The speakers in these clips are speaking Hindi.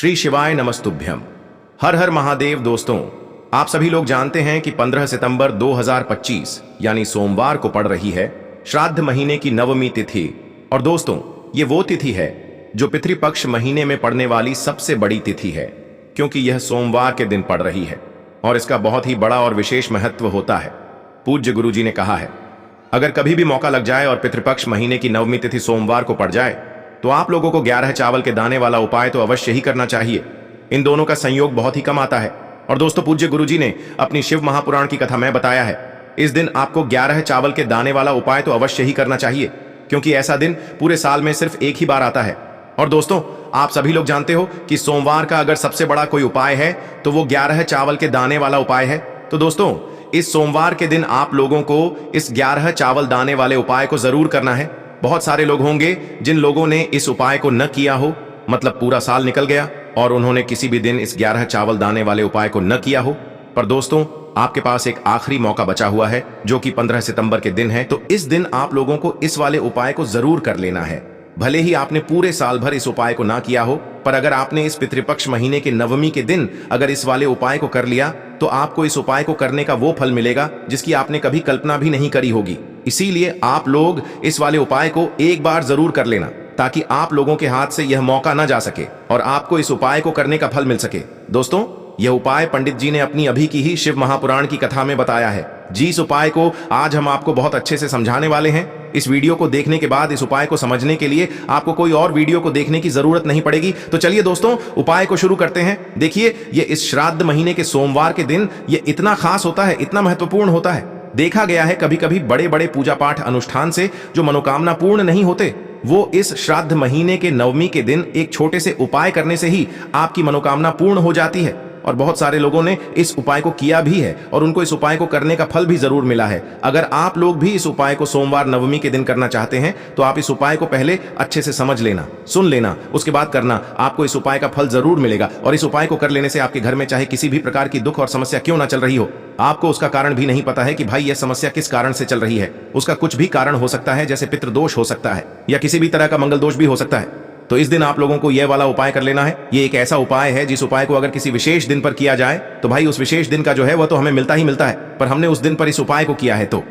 श्री शिवाय नमस्तुभ्यम। हर हर महादेव। दोस्तों, आप सभी लोग जानते हैं कि 15 सितंबर 2025 यानी सोमवार को पड़ रही है श्राद्ध महीने की नवमी तिथि। और दोस्तों, ये वो तिथि है जो पितृपक्ष महीने में पड़ने वाली सबसे बड़ी तिथि है, क्योंकि यह सोमवार के दिन पड़ रही है और इसका बहुत ही बड़ा और विशेष महत्व होता है। पूज्य गुरु जी ने कहा है, अगर कभी भी मौका लग जाए और पितृपक्ष महीने की नवमी तिथि सोमवार को पड़ जाए तो आप लोगों को 11 चावल के दाने वाला उपाय तो अवश्य ही करना चाहिए। इन दोनों का संयोग बहुत ही कम आता है। और दोस्तों, पूज्य गुरु जी ने अपनी शिव महापुराण की कथा में बताया है, इस दिन आपको 11 चावल के दाने वाला उपाय तो अवश्य ही करना चाहिए, क्योंकि ऐसा दिन पूरे साल में सिर्फ एक ही बार आता है। और दोस्तों, आप सभी लोग जानते हो कि सोमवार का अगर सबसे बड़ा कोई उपाय है तो वो 11 चावल के दाने वाला उपाय है। तो दोस्तों, इस सोमवार के दिन आप लोगों को इस 11 चावल दाने वाले उपाय को जरूर करना है। बहुत सारे लोग होंगे जिन लोगों ने इस उपाय को न किया हो, मतलब पूरा साल निकल गया और उन्होंने किसी भी दिन इस 11 चावल दाने वाले उपाय को न किया हो। पर दोस्तों, आपके पास एक आखिरी मौका बचा हुआ है जो कि 15 सितंबर के दिन है। तो इस दिन आप लोगों को इस वाले उपाय को जरूर कर लेना है। भले ही आपने पूरे साल भर इस उपाय को ना किया हो, पर अगर आपने इस पितृपक्ष महीने के नवमी के दिन अगर इस वाले उपाय को कर लिया तो आपको इस उपाय को करने का वो फल मिलेगा जिसकी आपने कभी कल्पना भी नहीं करी होगी। इसीलिए आप लोग इस वाले उपाय को एक बार जरूर कर लेना, ताकि आप लोगों के हाथ से यह मौका ना जा सके और आपको इस उपाय को करने का फल मिल सके। दोस्तों, यह उपाय पंडित जी ने अपनी अभी की ही शिव महापुराण की कथा में बताया है। जिस उपाय को आज हम आपको बहुत अच्छे से समझाने वाले हैं, इस वीडियो को देखने के बाद इस उपाय को समझने के लिए आपको कोई और वीडियो को देखने की जरूरत नहीं पड़ेगी। तो चलिए दोस्तों, उपाय को शुरू करते हैं। देखिए, ये इस श्राद्ध महीने के सोमवार के दिन ये इतना खास होता है, इतना महत्वपूर्ण होता है। देखा गया है कभी कभी बड़े बड़े पूजा पाठ अनुष्ठान से जो मनोकामना पूर्ण नहीं होते, वो इस श्राद्ध महीने के नवमी के दिन एक छोटे से उपाय करने से ही आपकी मनोकामना पूर्ण हो जाती है। और बहुत सारे लोगों ने इस उपाय को किया भी है और उनको इस उपाय को करने का फल भी जरूर मिला है। अगर आप लोग भी इस उपाय को सोमवार नवमी के दिन करना चाहते हैं तो आप इस उपाय को पहले अच्छे से समझ लेना, सुन लेना, उसके बाद करना। आपको इस उपाय का फल जरूर मिलेगा। और इस उपाय को कर लेने से आपके घर में चाहे किसी भी प्रकार की दुख और समस्या क्यों ना चल रही हो, आपको उसका कारण भी नहीं पता है कि भाई यह समस्या किस कारण से चल रही है, उसका कुछ भी कारण हो सकता है, जैसे पितृदोष हो सकता है या किसी भी तरह का मंगल दोष भी हो सकता है। तो इस दिन आप लोगों को यह वाला उपाय कर लेना है। ये एक ऐसा उपाय है जिस उपाय को अगर किसी विशेष दिन पर किया जाए तो भाई उस विशेष दिन का जो है वह तो हमें मिलता ही मिलता है, पर हमने उस दिन पर इस उपाय को किया है तो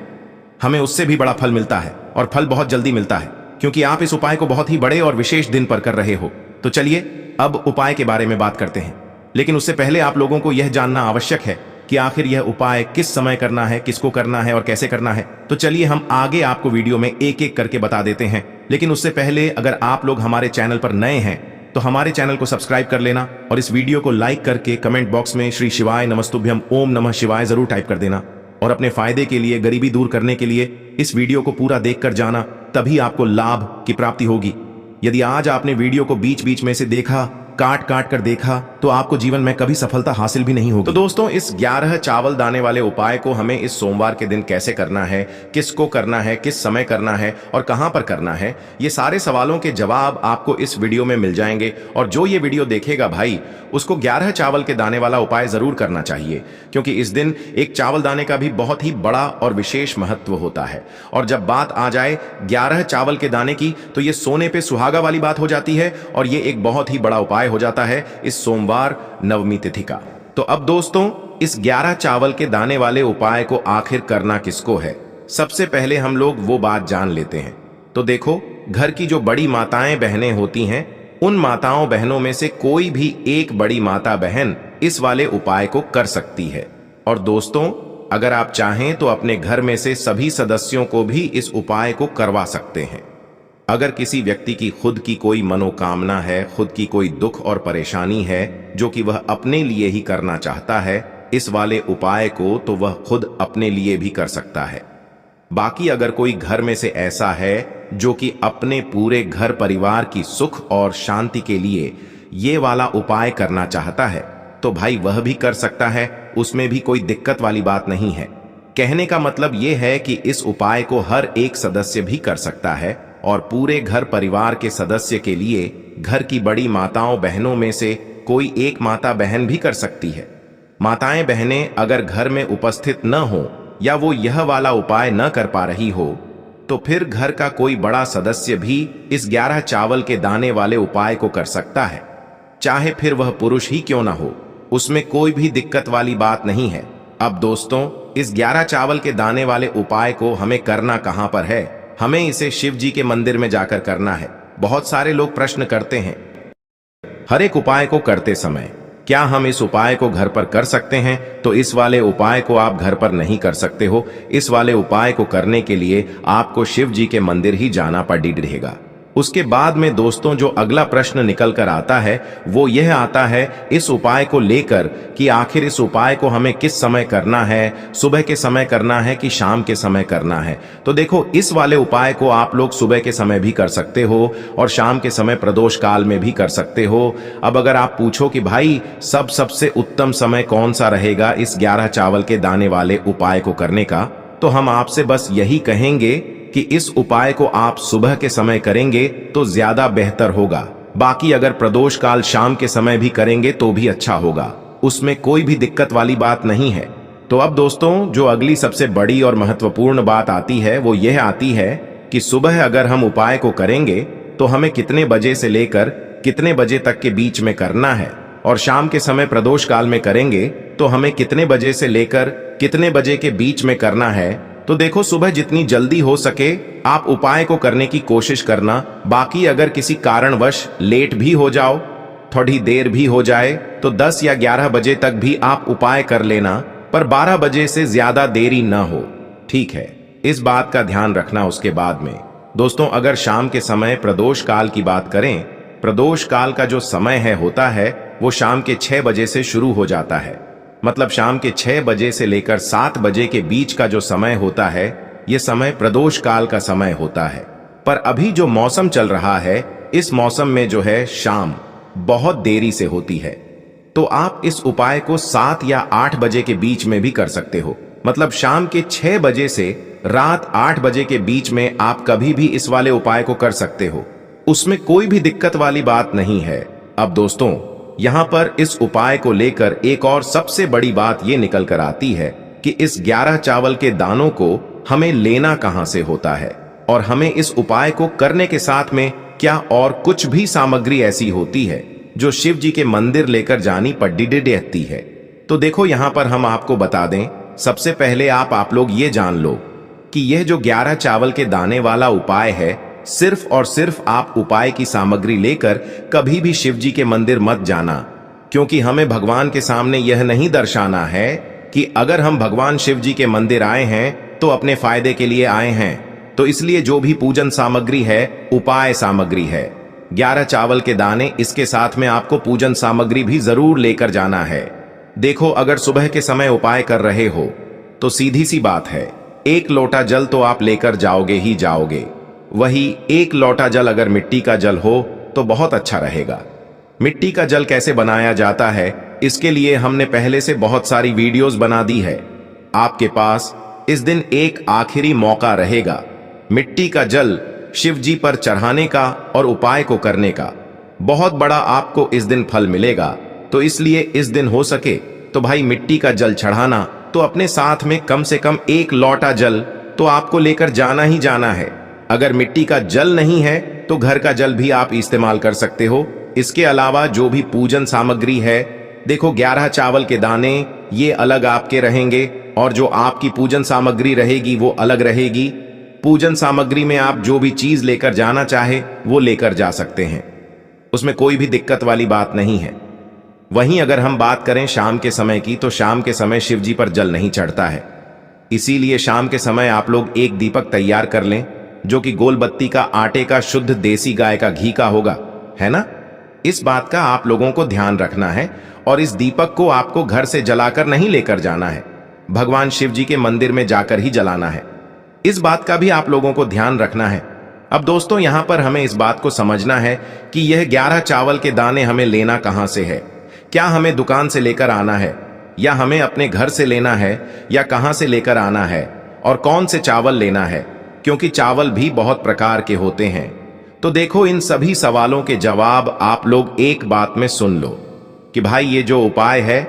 हमें उससे भी बड़ा फल मिलता है और फल बहुत जल्दी मिलता है, क्योंकि आप इस उपाय को बहुत ही बड़े और विशेष दिन पर कर रहे हो। तो चलिए अब उपाय के बारे में बात करते हैं, लेकिन उससे पहले आप लोगों को यह जानना आवश्यक है कि आखिर यह उपाय किस समय करना है, किसको करना है और कैसे करना है। तो चलिए हम आगे आपको वीडियो में एक एक करके बता देते हैं। लेकिन उससे पहले अगर आप लोग हमारे चैनल पर नए हैं तो हमारे चैनल को सब्सक्राइब कर लेना और इस वीडियो को लाइक करके कमेंट बॉक्स में श्री शिवाय नमस्तुभ्यम ओम नमः शिवाय जरूर टाइप कर देना। और अपने फायदे के लिए, गरीबी दूर करने के लिए इस वीडियो को पूरा देखकर जाना, तभी आपको लाभ की प्राप्ति होगी। यदि आज आपने वीडियो को बीच बीच में से देखा, काट काट कर देखा, तो आपको जीवन में कभी सफलता हासिल भी नहीं होगी। तो दोस्तों, इस 11 चावल दाने वाले उपाय को हमें इस सोमवार के दिन कैसे करना है, किसको करना है, किस समय करना है और कहां पर करना है, ये सारे सवालों के जवाब आपको इस वीडियो में मिल जाएंगे। और जो ये वीडियो देखेगा भाई, उसको 11 चावल के दाने वाला उपाय जरूर करना चाहिए, क्योंकि इस दिन एक चावल दाने का भी बहुत ही बड़ा और विशेष महत्व होता है। और जब बात आ जाए 11 चावल के दाने की, तो ये सोने पे सुहागा वाली बात हो जाती है और ये एक बहुत ही बड़ा उपाय हो जाता है इस सोमवार नवमी तिथि का। तो अब दोस्तों, इस 11 चावल के दाने वाले उपाय को आखिर करना किसको है, सबसे पहले हम लोग वो बात जान लेते हैं। तो देखो, घर की जो बड़ी माताएं बहनें होती हैं, उन माताओं बहनों में से कोई भी एक बड़ी माता बहन इस वाले उपाय को कर सकती है। और दोस्तों, अगर आप चाहें तो अपने घर में से सभी सदस्यों को भी इस उपाय को करवा सकते हैं। अगर किसी व्यक्ति की खुद की कोई मनोकामना है, खुद की कोई दुख और परेशानी है जो कि वह अपने लिए ही करना चाहता है इस वाले उपाय को, तो वह खुद अपने लिए भी कर सकता है। बाकी अगर कोई घर में से ऐसा है जो कि अपने पूरे घर परिवार की सुख और शांति के लिए ये वाला उपाय करना चाहता है, तो भाई वह भी कर सकता है, उसमें भी कोई दिक्कत वाली बात नहीं है। कहने का मतलब ये है कि इस उपाय को हर एक सदस्य भी कर सकता है और पूरे घर परिवार के सदस्य के लिए घर की बड़ी माताओं बहनों में से कोई एक माता बहन भी कर सकती है। माताएं बहनें अगर घर में उपस्थित न हो या वो यह वाला उपाय न कर पा रही हो, तो फिर घर का कोई बड़ा सदस्य भी इस 11 चावल के दाने वाले उपाय को कर सकता है। चाहे फिर वह पुरुष ही क्यों ना हो, उसमें कोई भी दिक्कत वाली बात नहीं है। अब दोस्तों, इस 11 चावल के दाने वाले उपाय को हमें करना कहां पर है? हमें इसे शिव जी के मंदिर में जाकर करना है। बहुत सारे लोग प्रश्न करते हैं, हर एक उपाय को करते समय क्या हम इस उपाय को घर पर कर सकते हैं? तो इस वाले उपाय को आप घर पर नहीं कर सकते हो। इस वाले उपाय को करने के लिए आपको शिव जी के मंदिर ही जाना पड़ेगा। उसके बाद में दोस्तों जो अगला प्रश्न निकल कर आता है वो यह आता है इस उपाय को लेकर कि आखिर इस उपाय को हमें किस समय करना है, सुबह के समय करना है कि शाम के समय करना है? तो देखो, इस वाले उपाय को आप लोग सुबह के समय भी कर सकते हो और शाम के समय प्रदोष काल में भी कर सकते हो। अब अगर आप पूछो कि भाई सबसे उत्तम समय कौन सा रहेगा इस 11 चावल के दाने वाले उपाय को करने का, तो हम आपसे बस यही कहेंगे कि इस उपाय को आप सुबह के समय करेंगे तो ज्यादा बेहतर होगा। बाकी अगर प्रदोष काल शाम के समय भी करेंगे तो भी अच्छा होगा, उसमें कोई भी दिक्कत वाली बात नहीं है। तो अब दोस्तों जो अगली सबसे बड़ी और महत्वपूर्ण बात आती है वो यह आती है कि सुबह अगर हम उपाय को करेंगे तो हमें कितने बजे से लेकर कितने बजे तक के बीच में करना है, और शाम के समय प्रदोष काल में करेंगे तो हमें कितने बजे से लेकर कितने बजे के बीच में करना है। तो देखो, सुबह जितनी जल्दी हो सके आप उपाय को करने की कोशिश करना। बाकी अगर किसी कारणवश लेट भी हो जाओ, थोड़ी देर भी हो जाए, तो 10 या 11 बजे तक भी आप उपाय कर लेना, पर 12 बजे से ज्यादा देरी न हो, ठीक है? इस बात का ध्यान रखना। उसके बाद में दोस्तों अगर शाम के समय प्रदोष काल की बात करें, प्रदोष काल का जो समय होता है वो शाम के 6 बजे से शुरू हो जाता है। मतलब शाम के 6 बजे से लेकर 7 बजे के बीच का जो समय होता है ये समय प्रदोष काल का समय होता है। पर अभी जो मौसम चल रहा है इस मौसम में जो है शाम बहुत देरी से होती है, तो आप इस उपाय को 7 या 8 बजे के बीच में भी कर सकते हो। मतलब शाम के 6 बजे से रात 8 बजे के बीच में आप कभी भी इस वाले उपाय को कर सकते हो, उसमें कोई भी दिक्कत वाली बात नहीं है। अब दोस्तों यहां पर इस उपाय को लेकर एक और सबसे बड़ी बात यह निकल कर आती है कि इस 11 चावल के दानों को हमें लेना कहां से होता है, और हमें इस उपाय को करने के साथ में क्या और कुछ भी सामग्री ऐसी होती है जो शिव जी के मंदिर लेकर जानी पड़ती है। तो देखो यहां पर हम आपको बता दें, सबसे पहले आप लोग ये जान लो कि यह जो 11 चावल के दाने वाला उपाय है, सिर्फ और सिर्फ आप उपाय की सामग्री लेकर कभी भी शिव जी के मंदिर मत जाना, क्योंकि हमें भगवान के सामने यह नहीं दर्शाना है कि अगर हम भगवान शिव जी के मंदिर आए हैं तो अपने फायदे के लिए आए हैं। तो इसलिए जो भी पूजन सामग्री है उपाय सामग्री है, 11 चावल के दाने, इसके साथ में आपको पूजन सामग्री भी जरूर लेकर जाना है। देखो अगर सुबह के समय उपाय कर रहे हो तो सीधी सी बात है, 1 लोटा जल तो आप लेकर जाओगे ही जाओगे। वही 1 लोटा जल अगर मिट्टी का जल हो तो बहुत अच्छा रहेगा। मिट्टी का जल कैसे बनाया जाता है इसके लिए हमने पहले से बहुत सारी वीडियोस बना दी है। आपके पास इस दिन एक आखिरी मौका रहेगा मिट्टी का जल शिव जी पर चढ़ाने का और उपाय को करने का। बहुत बड़ा आपको इस दिन फल मिलेगा। तो इसलिए इस दिन हो सके तो भाई मिट्टी का जल चढ़ाना, तो अपने साथ में कम से कम 1 लोटा जल तो आपको लेकर जाना ही जाना है। अगर मिट्टी का जल नहीं है तो घर का जल भी आप इस्तेमाल कर सकते हो। इसके अलावा जो भी पूजन सामग्री है, देखो 11 चावल के दाने ये अलग आपके रहेंगे और जो आपकी पूजन सामग्री रहेगी वो अलग रहेगी। पूजन सामग्री में आप जो भी चीज लेकर जाना चाहे वो लेकर जा सकते हैं, उसमें कोई भी दिक्कत वाली बात नहीं है। वहीं अगर हम बात करें शाम के समय की, तो शाम के समय शिव जी पर जल नहीं चढ़ता है, इसीलिए शाम के समय आप लोग एक दीपक तैयार कर लें जो कि गोल बत्ती का आटे का शुद्ध देसी गाय का घी का होगा, है ना? इस बात का आप लोगों को ध्यान रखना है। और इस दीपक को आपको घर से जलाकर नहीं लेकर जाना है, भगवान शिव जी के मंदिर में जाकर ही जलाना है। इस बात का भी आप लोगों को ध्यान रखना है। अब दोस्तों यहां पर हमें इस बात को समझना है कि यह 11 चावल के दाने हमें लेना कहां से है। क्या हमें दुकान से लेकर आना है, या हमें अपने घर से लेना है, या कहां से लेकर आना है, और कौन से चावल लेना है, क्योंकि चावल भी बहुत प्रकार के होते हैं। तो देखो इन सभी सवालों के जवाब आप लोग एक बात में सुन लो कि भाई ये जो उपाय है,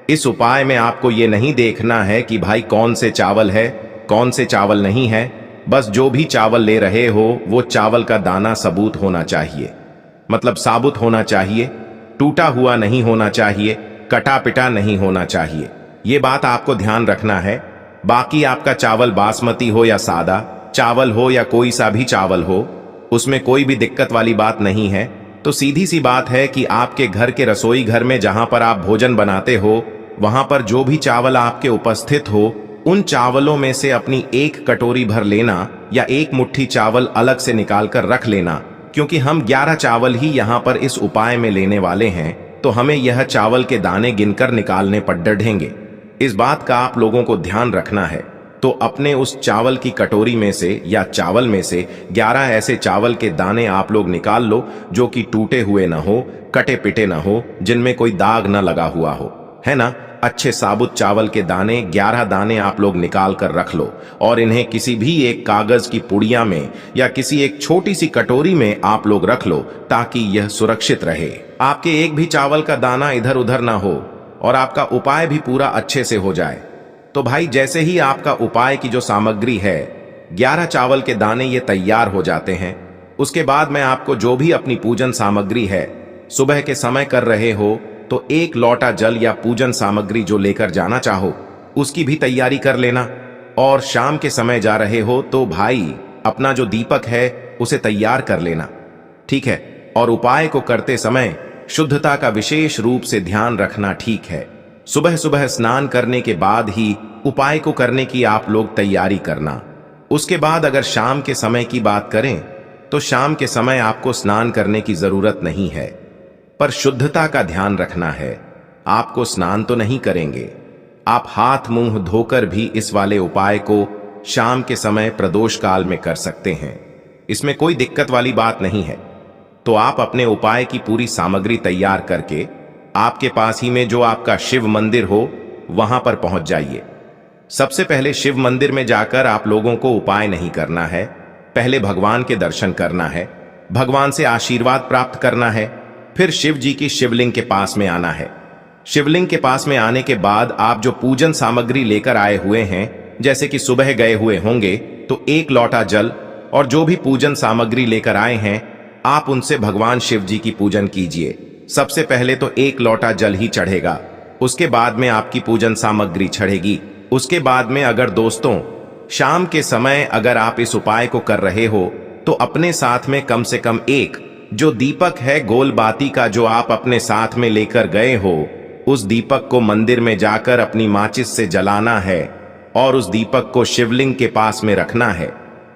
इस उपाय में आपको ये नहीं देखना है कि भाई कौन से चावल है कौन से चावल नहीं है। बस जो भी चावल ले रहे हो वो चावल का दाना सबूत होना चाहिए, मतलब साबुत होना चाहिए। टूटा हुआ नहीं होना चाहिए, कटा पिटा नहीं होना चाहिए। ये बात आपको ध्यान रखना है। बाकी आपका चावल बासमती हो या सादा चावल हो या कोई सा भी चावल हो, उसमें कोई भी दिक्कत वाली बात नहीं है। तो सीधी सी बात है कि आपके घर के रसोई घर में जहां पर आप भोजन बनाते हो, वहां पर जो भी चावल आपके उपस्थित हो, उन चावलों में से अपनी एक कटोरी भर लेना या एक मुट्ठी चावल अलग से निकाल कर रख लेना। क्योंकि हम 11 चावल ही यहाँ पर इस उपाय में लेने वाले हैं, तो हमें यह चावल के दाने गिनकर निकालने पर डढ़ेंगे। इस बात का आप लोगों को ध्यान रखना है। तो अपने उस चावल की कटोरी में से या चावल में से 11 ऐसे चावल के दाने आप लोग निकाल लो जो कि टूटे हुए ना हो, कटे पिटे ना हो, जिनमें कोई दाग ना लगा हुआ हो, है ना। अच्छे साबुत चावल के दाने 11 दाने आप लोग निकाल कर रख लो और इन्हें किसी भी एक कागज की पुड़िया में या किसी एक छोटी सी कटोरी में आप लोग रख लो, ताकि यह सुरक्षित रहे। आपके एक भी चावल का दाना इधर उधर ना हो और आपका उपाय भी पूरा अच्छे से हो जाए। तो भाई जैसे ही आपका उपाय की जो सामग्री है, 11 चावल के दाने ये तैयार हो जाते हैं, उसके बाद मैं आपको जो भी अपनी पूजन सामग्री है, सुबह के समय कर रहे हो तो 1 लोटा जल या पूजन सामग्री जो लेकर जाना चाहो उसकी भी तैयारी कर लेना। और शाम के समय जा रहे हो तो भाई अपना जो दीपक है उसे तैयार कर लेना, ठीक है। और उपाय को करते समय शुद्धता का विशेष रूप से ध्यान रखना, ठीक है। सुबह सुबह स्नान करने के बाद ही उपाय को करने की आप लोग तैयारी करना। उसके बाद अगर शाम के समय की बात करें तो शाम के समय आपको स्नान करने की जरूरत नहीं है, पर शुद्धता का ध्यान रखना है। आपको स्नान तो नहीं करेंगे, आप हाथ मुंह धोकर भी इस वाले उपाय को शाम के समय प्रदोष काल में कर सकते हैं। इसमें कोई दिक्कत वाली बात नहीं है। तो आप अपने उपाय की पूरी सामग्री तैयार करके आपके पास ही में जो आपका शिव मंदिर हो वहां पर पहुंच जाइए। सबसे पहले शिव मंदिर में जाकर आप लोगों को उपाय नहीं करना है, पहले भगवान के दर्शन करना है, भगवान से आशीर्वाद प्राप्त करना है, फिर शिव जी की शिवलिंग के पास में आना है। शिवलिंग के पास में आने के बाद आप जो पूजन सामग्री लेकर आए हुए हैं, जैसे कि सुबह गए हुए होंगे तो 1 लोटा जल और जो भी पूजन सामग्री लेकर आए हैं, आप उनसे भगवान शिव जी की पूजन कीजिए। सबसे पहले तो 1 लोटा जल ही चढ़ेगा, उसके बाद में आपकी पूजन सामग्री चढ़ेगी। उसके बाद में अगर दोस्तों शाम के समय अगर आप इस उपाय को कर रहे हो तो अपने साथ में कम से कम एक जो दीपक है गोल बाती का जो आप अपने साथ में लेकर गए हो, उस दीपक को मंदिर में जाकर अपनी माचिस से जलाना है और उस दीपक को शिवलिंग के पास में रखना है,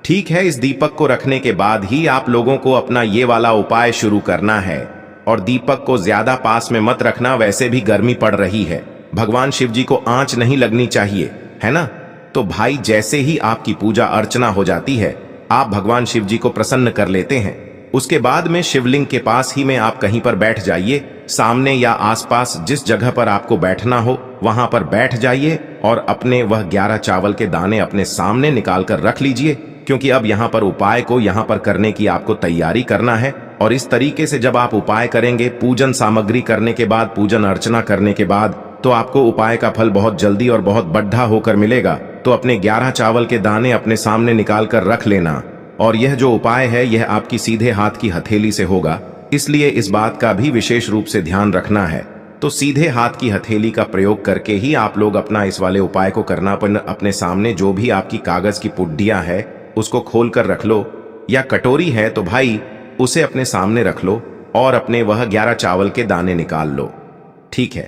ठीक है। इस दीपक को रखने के बाद ही आप लोगों को अपना ये वाला उपाय शुरू करना है। और दीपक को ज्यादा पास में मत रखना, वैसे भी गर्मी पड़ रही है, भगवान शिव जी को आंच नहीं लगनी चाहिए, है ना। तो भाई जैसे ही आपकी पूजा अर्चना हो जाती है, आप भगवान शिव जी को प्रसन्न कर लेते हैं। उसके बाद में शिवलिंग के पास ही में आप कहीं पर बैठ जाइए, सामने या आसपास जिस जगह पर आपको बैठना हो वहां पर बैठ जाइए और अपने वह 11 चावल के दाने अपने सामने निकाल कर रख लीजिए। क्योंकि अब यहाँ पर उपाय को यहाँ पर करने की आपको तैयारी करना है। और इस तरीके से जब आप उपाय करेंगे, पूजन सामग्री करने के बाद, पूजन अर्चना करने के बाद, तो आपको उपाय का फल बहुत जल्दी और बहुत बढ़ा होकर मिलेगा। तो अपने 11 चावल के दाने अपने सामने निकाल कर रख लेना। और यह जो उपाय है यह आपकी सीधे हाथ की हथेली से होगा, इसलिए इस बात का भी विशेष रूप से ध्यान रखना है। तो सीधे हाथ की हथेली का प्रयोग करके ही आप लोग अपना इस वाले उपाय को करना। अपने सामने जो भी आपकी कागज की पुड्डियां है उसको खोल कर रख लो, या कटोरी है तो भाई उसे अपने सामने रख लो और अपने वह 11 चावल के दाने निकाल लो, ठीक है।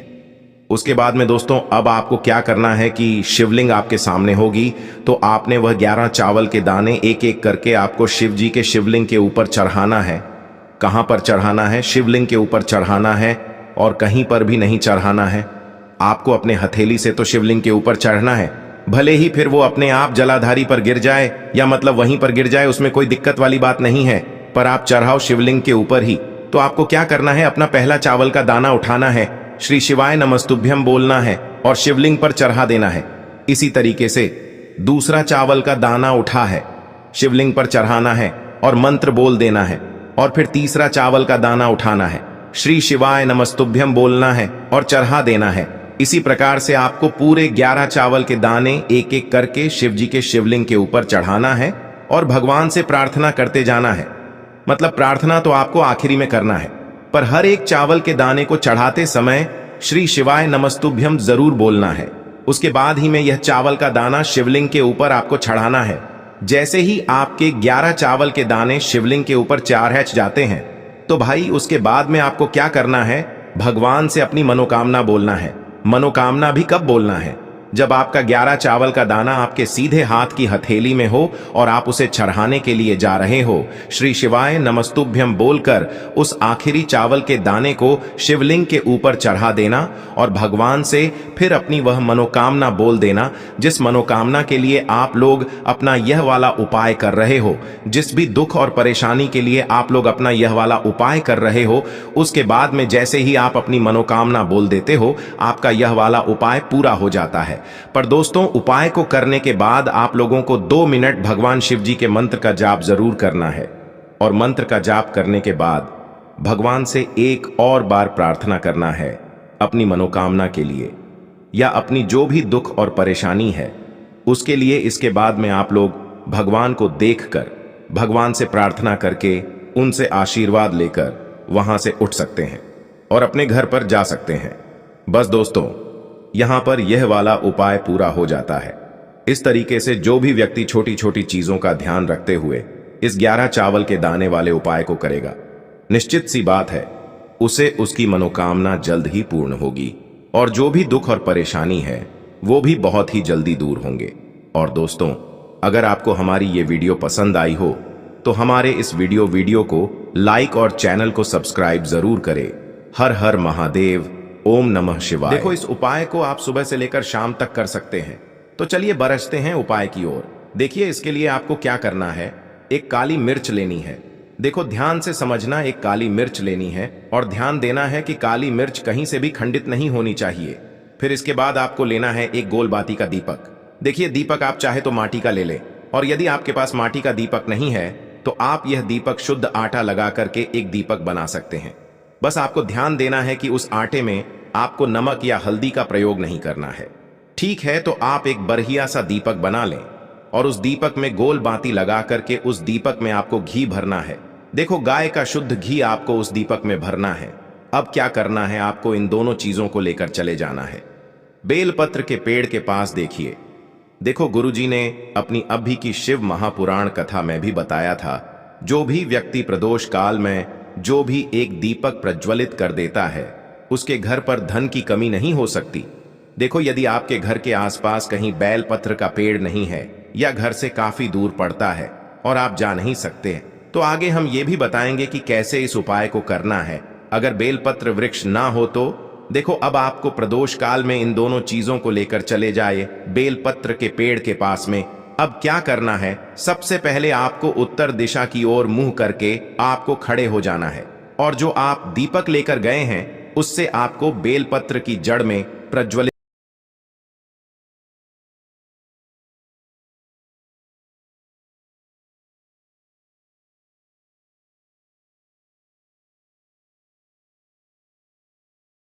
उसके बाद में दोस्तों अब आपको क्या करना है कि शिवलिंग आपके सामने होगी, तो आपने वह 11 चावल के दाने एक एक करके आपको शिव जी के शिवलिंग के ऊपर चढ़ाना है। कहां पर चढ़ाना है? शिवलिंग के ऊपर चढ़ाना है और कहीं पर भी नहीं चढ़ाना है। आपको अपने हथेली से तो शिवलिंग के ऊपर चढ़ना है, भले ही फिर वो अपने आप जलाधारी पर गिर जाए या मतलब वहीं पर गिर जाए, उसमें कोई दिक्कत वाली बात नहीं है, पर आप चढ़ाओ शिवलिंग के ऊपर ही। तो आपको क्या करना है, अपना पहला चावल का दाना उठाना है, श्री शिवाय नमस्तुभ्यम बोलना है और शिवलिंग पर चढ़ा देना है। इसी तरीके से दूसरा चावल का दाना उठा है, शिवलिंग पर चढ़ाना है और मंत्र बोल देना है। और फिर तीसरा चावल का दाना उठाना है, श्री शिवाय नमस्तुभ्यम बोलना है और चढ़ा देना है। इसी प्रकार से आपको पूरे 11 चावल के दाने एक एक करके शिव जी के शिवलिंग के ऊपर चढ़ाना है और भगवान से प्रार्थना करते जाना है। मतलब प्रार्थना तो आपको आखिरी में करना है, पर हर एक चावल के दाने को चढ़ाते समय श्री शिवाय नमस्तुभ्यम जरूर बोलना है। उसके बाद ही में यह चावल का दाना शिवलिंग के ऊपर आपको चढ़ाना है। जैसे ही आपके 11 चावल के दाने शिवलिंग के ऊपर चढ़ जाते हैं तो भाई उसके बाद में आपको क्या करना है, भगवान से अपनी मनोकामना बोलना है। मनोकामना भी कब बोलना है, जब आपका 11 चावल का दाना आपके सीधे हाथ की हथेली में हो और आप उसे चढ़ाने के लिए जा रहे हो। श्री शिवाय नमस्तुभ्यम बोलकर उस आखिरी चावल के दाने को शिवलिंग के ऊपर चढ़ा देना और भगवान से फिर अपनी वह मनोकामना बोल देना, जिस मनोकामना के लिए आप लोग अपना यह वाला उपाय कर रहे हो, जिस भी दुख और परेशानी के लिए आप लोग अपना यह वाला उपाय कर रहे हो। उसके बाद में जैसे ही आप अपनी मनोकामना बोल देते हो, आपका यह वाला उपाय पूरा हो जाता है। पर दोस्तों, उपाय को करने के बाद आप लोगों को 2 मिनट भगवान शिव जी के मंत्र का जाप जरूर करना है और मंत्र का जाप करने के बाद भगवान से एक और बार प्रार्थना करना है अपनी मनोकामना के लिए या अपनी जो भी दुख और परेशानी है उसके लिए। इसके बाद में आप लोग भगवान को देखकर, भगवान से प्रार्थना करके, उनसे आशीर्वाद लेकर वहां से उठ सकते हैं और अपने घर पर जा सकते हैं। बस दोस्तों, यहां पर यह वाला उपाय पूरा हो जाता है। इस तरीके से जो भी व्यक्ति छोटी छोटी चीजों का ध्यान रखते हुए इस 11 चावल के दाने वाले उपाय को करेगा, निश्चित सी बात है उसे उसकी मनोकामना जल्द ही पूर्ण होगी और जो भी दुख और परेशानी है वो भी बहुत ही जल्दी दूर होंगे। और दोस्तों, अगर आपको हमारी ये वीडियो पसंद आई हो तो हमारे इस वीडियो को लाइक और चैनल को सब्सक्राइब जरूर करें। हर हर महादेव, ओम नमः शिवाय। देखो, इस उपाय को आप सुबह से लेकर शाम तक कर सकते हैं। तो चलिए बरसते हैं उपाय की ओर। देखिए, इसके लिए आपको क्या करना है, एक काली मिर्च लेनी है। देखो, ध्यान से समझना, एक काली मिर्च लेनी है और ध्यान देना है कि काली मिर्च कहीं से भी खंडित नहीं होनी चाहिए। फिर इसके बाद आपको लेना है एक गोल बाती का दीपक। देखिए, दीपक आप चाहे तो माटी का ले लें और यदि आपके पास माटी का दीपक नहीं है तो आप यह दीपक शुद्ध आटा लगा करके एक दीपक बना सकते हैं। बस आपको ध्यान देना है कि उस आटे में आपको नमक या हल्दी का प्रयोग नहीं करना है। ठीक है, तो आप एक बढ़िया सा दीपक बना लें और उस दीपक में गोल बाती लगा करके उस दीपक में आपको घी भरना है। देखो, गाय का शुद्ध घी आपको उस दीपक में भरना है। अब क्या करना है, आपको इन दोनों चीजों को लेकर चले जाना है। बेलपत्र के पेड़ के पास देखिए, देखो गुरुजी ने अपनी अभी की शिव महापुराण कथा में भी बताया था, जो भी व्यक्ति प्रदोष काल में जो भी एक दीपक प्रज्वलित कर देता है उसके घर पर धन की कमी नहीं हो सकती। देखो, यदि आपके घर के आसपास कहीं बेलपत्र का पेड़ नहीं है या घर से काफी दूर पड़ता है और आप जा नहीं सकते, तो आगे हम ये भी बताएंगे कि कैसे इस उपाय को करना है। अगर बेलपत्र वृक्ष ना हो तो देखो, अब आपको प्रदोष काल में इन दोनों चीजों को लेकर चले जाए बेलपत्र के पेड़ के पास में। अब क्या करना है, सबसे पहले आपको उत्तर दिशा की ओर मुंह करके आपको खड़े हो जाना है और जो आप दीपक लेकर गए हैं उससे आपको बेलपत्र की जड़ में प्रज्वलित